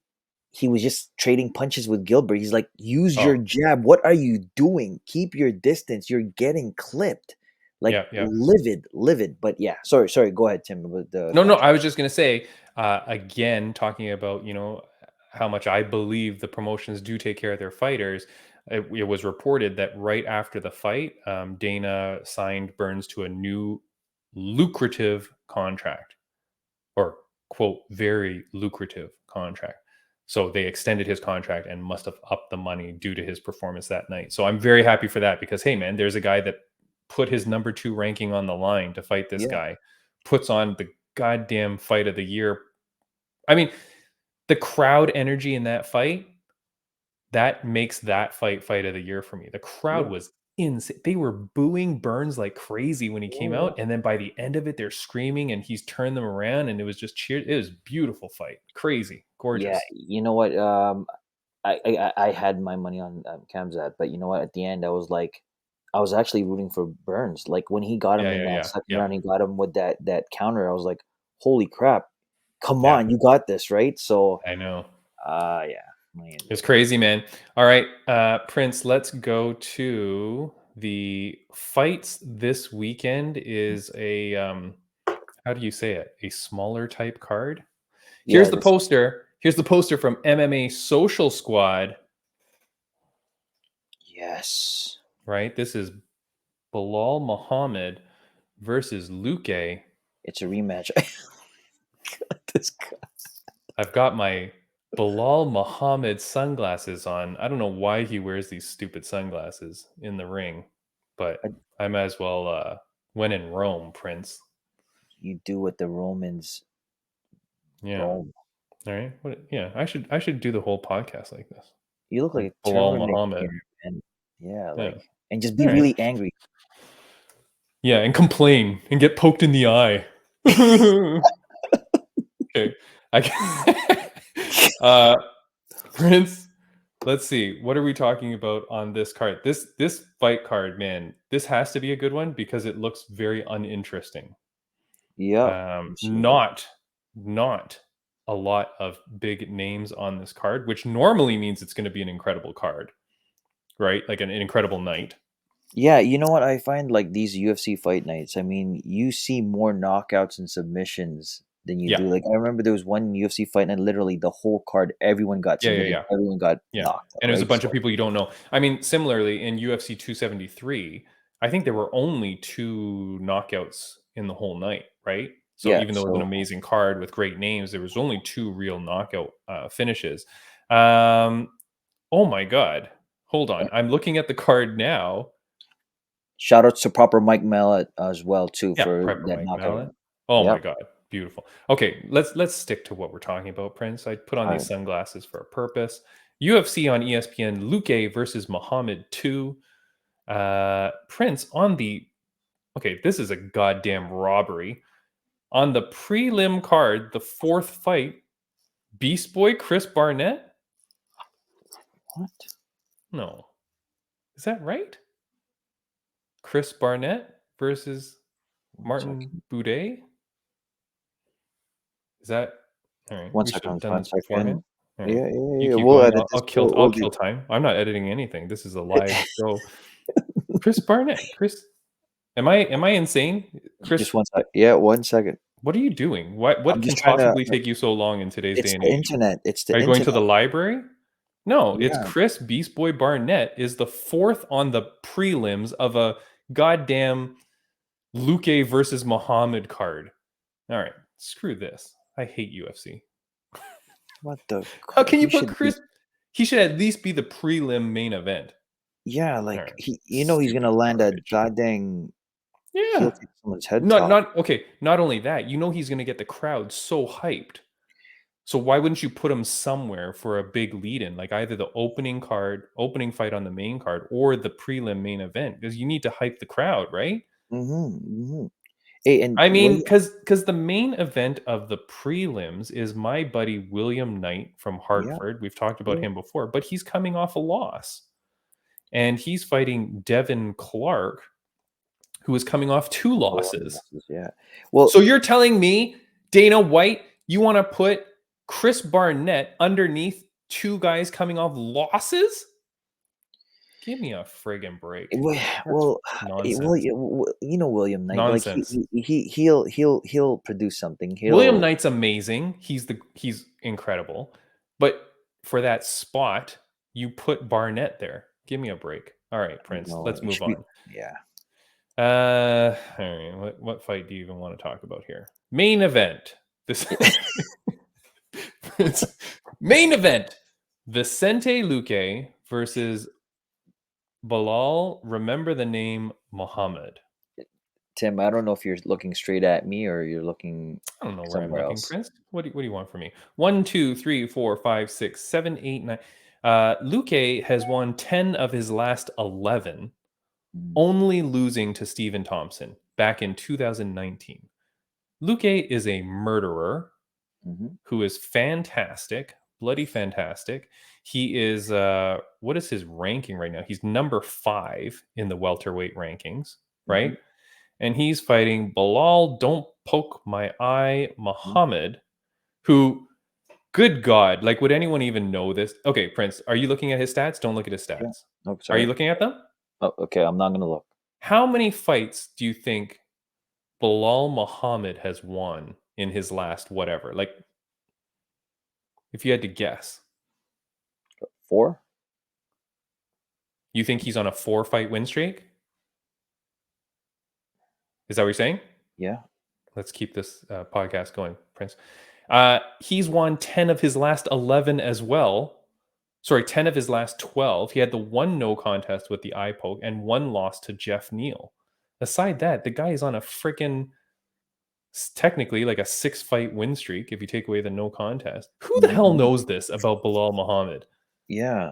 he was just trading punches with Gilbert. He's like, use your Oh, jab. What are you doing? Keep your distance. You're getting clipped. Like yeah, yeah. livid, livid. But yeah, sorry. Go ahead, Tim, with the No, no. I contract. was just gonna say again, talking about how much I believe the promotions do take care of their fighters, it was reported that right after the fight, Dana signed Burns to a new lucrative contract, or quote, very lucrative contract. So they extended his contract and must have upped the money due to his performance that night. So I'm very happy for that, because, hey, man, there's a guy that put his number 2 ranking on the line to fight this guy, puts on the goddamn fight of the year. I mean, the crowd energy in that fight, that makes that fight of the year for me. The crowd was insane. They were booing Burns like crazy when he came out, and then by the end of it, they're screaming, and he's turned them around, and it was just cheered. It was a beautiful fight, crazy, gorgeous. Yeah, you know what? I had my money on Kamzat, but you know what? At the end, I was actually rooting for Burns. Like when he got him in that second round, he got him with that counter. I was like, holy crap! Come on, you got this, right? So I know. Yeah. It's crazy, man. All right, Prince, let's go to the fights this weekend. Is a how do you say it? A smaller type card. Here's the poster. Here's the poster from MMA Social Squad. Yes. Right? This is Bilal Muhammad versus Luque. It's a rematch. This guy. I've got my Bilal Muhammad sunglasses on. I don't know why he wears these stupid sunglasses in the ring, but I might as well when in Rome, Prince. You do what the Romans. Yeah. Rome. All right. Yeah, I should do the whole podcast like this. You look like a Bilal Muhammad. And and just be really angry. Yeah, and complain and get poked in the eye. Okay. Prince, let's see. What are we talking about on this card? This fight card, man, this has to be a good one because it looks very uninteresting. Yeah. Not a lot of big names on this card, which normally means it's going to be an incredible card, right? Like an incredible night. Yeah, you know what? I find like these UFC fight nights, I mean, you see more knockouts and submissions than you do. Like I remember there was one UFC fight night, literally the whole card, everyone got submitted, everyone got knocked out. And there's a bunch of people you don't know. I mean, similarly in UFC 273, I think there were only 2 knockouts in the whole night, right? So even though it was an amazing card with great names, there was only 2 real knockout finishes. Oh my God. Hold on. I'm looking at the card now. Shout outs to Proper Mike Mallet as well too for that Mike knockout. Mallet. Oh my God, beautiful. Okay, let's stick to what we're talking about, Prince. I put on these sunglasses for a purpose. UFC on ESPN, Luque versus Muhammad 2. Prince on the this is a goddamn robbery. On the prelim card, the 4th fight, Beast Boy Chris Barnett. What? No. Is that right? Chris Barnett versus Martin Boudet? Is that all right? One We should have second. done this beforehand. Right. Yeah. You keep We'll going. edit I'll kill time. I'm not editing anything. This is a live show. Chris Barnett. Chris, am I insane? Chris, just 1 second. Yeah, 1 second. What are you doing? What can possibly take you so long in today's day and age? Internet. It's the Are you internet. going to the library? No, it's Chris Beast Boy Barnett is the 4th on the prelims of a goddamn Luque versus Muhammad card. All right, screw this. I hate UFC. What the? How can you put Chris? He should at least be the prelim main event. Yeah, like he's gonna land a goddamn. Yeah. Someone's head. Not only that, he's gonna get the crowd so hyped. So why wouldn't you put him somewhere for a big lead-in, like either the opening fight on the main card, or the prelim main event? Because you need to hype the crowd, right? Hey, and I mean, because the main event of the prelims is my buddy William Knight from Hartford. We've talked about him before, but he's coming off a loss, and he's fighting Devin Clark, who is coming off 2 losses. Yeah. Well, so you're telling me, Dana White, you want to put Chris Barnett underneath 2 guys coming off losses? Give me a friggin' break. Well, William Knight, nonsense. Like he'll produce something. William Knight's amazing. He's incredible, but for that spot, you put Barnett there. Give me a break. All right, Prince. No, Let's it move should be- on. yeah. All right. What fight do you even want to talk about here? Main event. This main event. Vicente Luque versus Bilal. Remember the name Muhammad. Tim, I don't know if you're looking straight at me or you're looking I don't know where I'm somewhere looking, else. Prince. What do you want from me? 1, 2, 3, 4, 5, 6, 7, 8, 9. Luque has won 10 of his last 11, only losing to Stephen Thompson back in 2019. Luque is a murderer who is fantastic, bloody fantastic. He is, what is his ranking right now? He's number 5 in the welterweight rankings, right? And he's fighting Bilal, don't poke my eye, Muhammad, who, good God, like, would anyone even know this? Okay, Prince, are you looking at his stats? Don't look at his stats. Yeah. Oh, Are sorry. you looking at them? Oh, okay. I'm not gonna look. How many fights do you think Bilal Muhammad has won in his last whatever? Like, if you had to guess. 4? You think he's on a 4-fight win streak? Is that what you're saying? Yeah. Let's keep this podcast going, Prince. He's won 10 of his last 11 as well. Sorry, 10 of his last 12. He had the one no contest with the eye poke and one loss to Jeff Neal. Aside that, the guy is on a freaking, technically like a 6-fight win streak if you take away the no contest. Who the hell knows this about Bilal Muhammad? Yeah.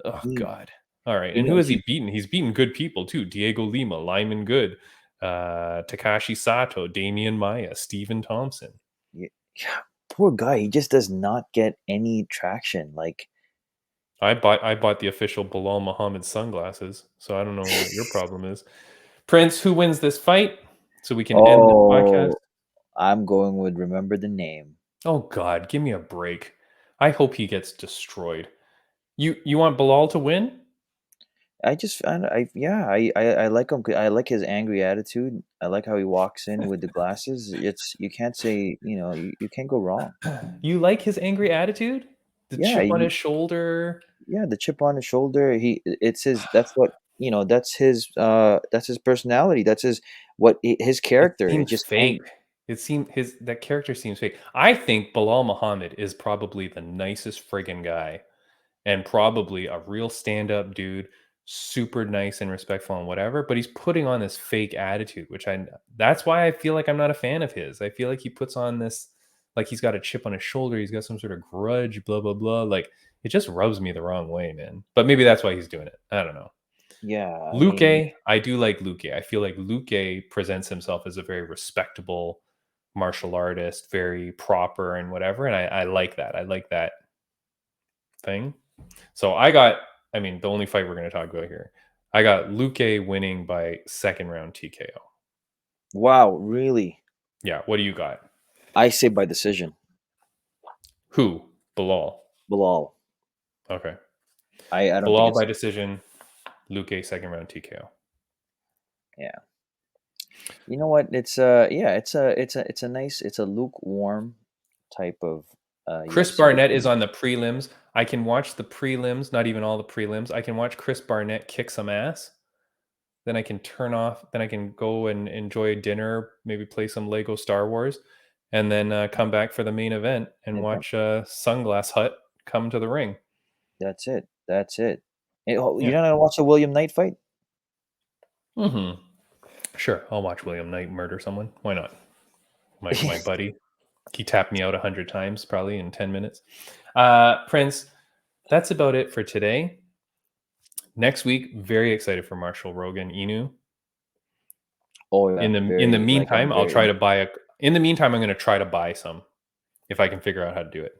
Oh, God. All right. You And know, who has he beaten? He's beaten good people too. Diego Lima, Lyman Good, Takashi Sato, Damian Maya, Stephen Thompson. Yeah, poor guy. He just does not get any traction. Like, I bought the official Bilal Muhammad sunglasses, so I don't know what your problem is. Prince, who wins this fight? So we can end this podcast. I'm going with remember the name. Oh God, give me a break. I hope he gets destroyed. You want Bilal to win? I like him. I like his angry attitude. I like how he walks in with the glasses. You can't say, you can't go wrong. You like his angry attitude? The chip on his shoulder. Yeah, the chip on his shoulder. That's his personality. That's his character. It seems fake. That character seems fake. I think Bilal Muhammad is probably the nicest friggin' guy and probably a real stand-up dude, super nice and respectful and whatever, but he's putting on this fake attitude, that's why I feel like I'm not a fan of his. I feel like he puts on this, like he's got a chip on his shoulder, he's got some sort of grudge, blah, blah, blah. Like, it just rubs me the wrong way, man. But maybe that's why he's doing it. I don't know. Yeah. Luque, I do like Luque. I feel like Luque presents himself as a very respectable martial artist, very proper and whatever. And I like that. I like that thing. So the only fight we're going to talk about here, I got Luque winning by second round TKO. Wow, really? Yeah. What do you got? I say by decision. Who? Bilal. Okay. I don't Bilal think by decision. Luque second round TKO. Yeah. You know what? It's a lukewarm type of. Chris Barnett is on the prelims. I can watch the prelims, not even all the prelims. I can watch Chris Barnett kick some ass. Then I can turn off. Then I can go and enjoy dinner, maybe play some Lego Star Wars, and then come back for the main event and watch Sunglass Hut come to the ring. That's it. You're not gonna watch a William Knight fight? Sure, I'll watch William Knight murder someone. Why not? My buddy. He tapped me out 100 times, probably in 10 minutes. Prince, that's about it for today. Next week, very excited for Marshall Rogan Inu. Oh yeah. In the meantime, I'll try to buy in the meantime, I'm going to try to buy some if I can figure out how to do it.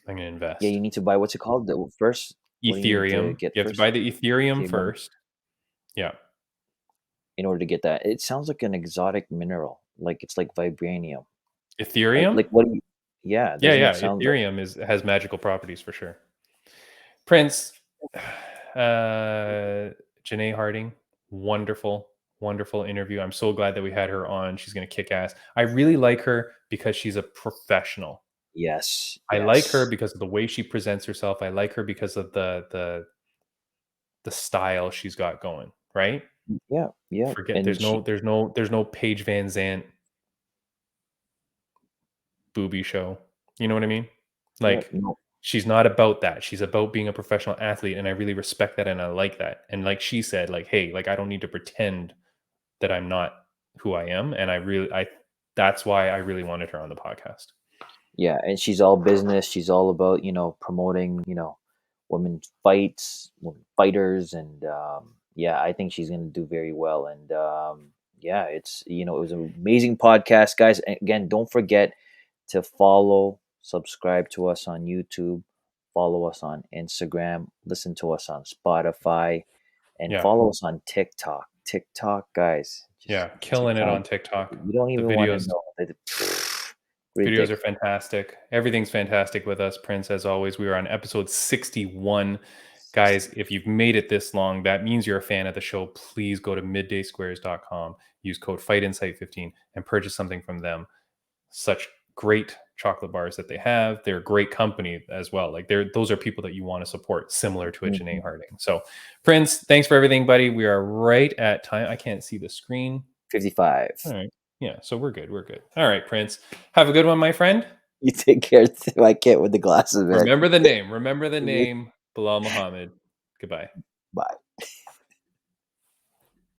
I'm going to invest. Yeah, you need to buy, what's it called? The first Ethereum. You have to buy the Ethereum first. Yeah. In order to get that, it sounds like an exotic mineral. Like it's like vibranium. Ethereum? Like what? Yeah. Ethereum has magical properties for sure. Prince, Janay Harding, wonderful interview. I'm so glad that we had her on. She's going to kick ass. I really like her because she's a professional. Yes. I like her because of the way she presents herself. I like her because of the style she's got going, right? Yeah, yeah. Forget And there's no Paige Van Zant booby show. You know what I mean? yeah, Like no, she's not about that. She's about being a professional athlete, and I really respect that and I like that. And like she said, like, hey, like I don't need to pretend that I'm not who I am. And I that's why I really wanted her on the podcast. yeah, and she's all business. She's all about promoting women fights, women fighters, and yeah, I think she's gonna do very well. And yeah, it was an amazing podcast, guys. And again, don't forget to follow, subscribe to us on YouTube, follow us on Instagram, listen to us on Spotify, and Yeah. follow us on TikTok. TikTok, guys, Yeah. just Killing it TikTok. on TikTok. You don't The even want to videos know that. videos are Ridiculous. fantastic. Everything's fantastic with us, Prince. As always, we are on episode 61. Guys, if you've made it this long, that means you're a fan of the show. Please go to middaysquares.com, use code FIGHTINSIGHT15, and purchase something from them. Such great chocolate bars that they have. They're a great company as well. Like those are people that you want to support, similar to a Janay Harding. So, Prince, thanks for everything, buddy. We are right at time. I can't see the screen. 55. All right. Yeah, so we're good. We're good. All right, Prince. Have a good one, my friend. You take care too. I can't with the glasses, man. Remember the name. Remember the name. Bilal Muhammad. Goodbye. Bye.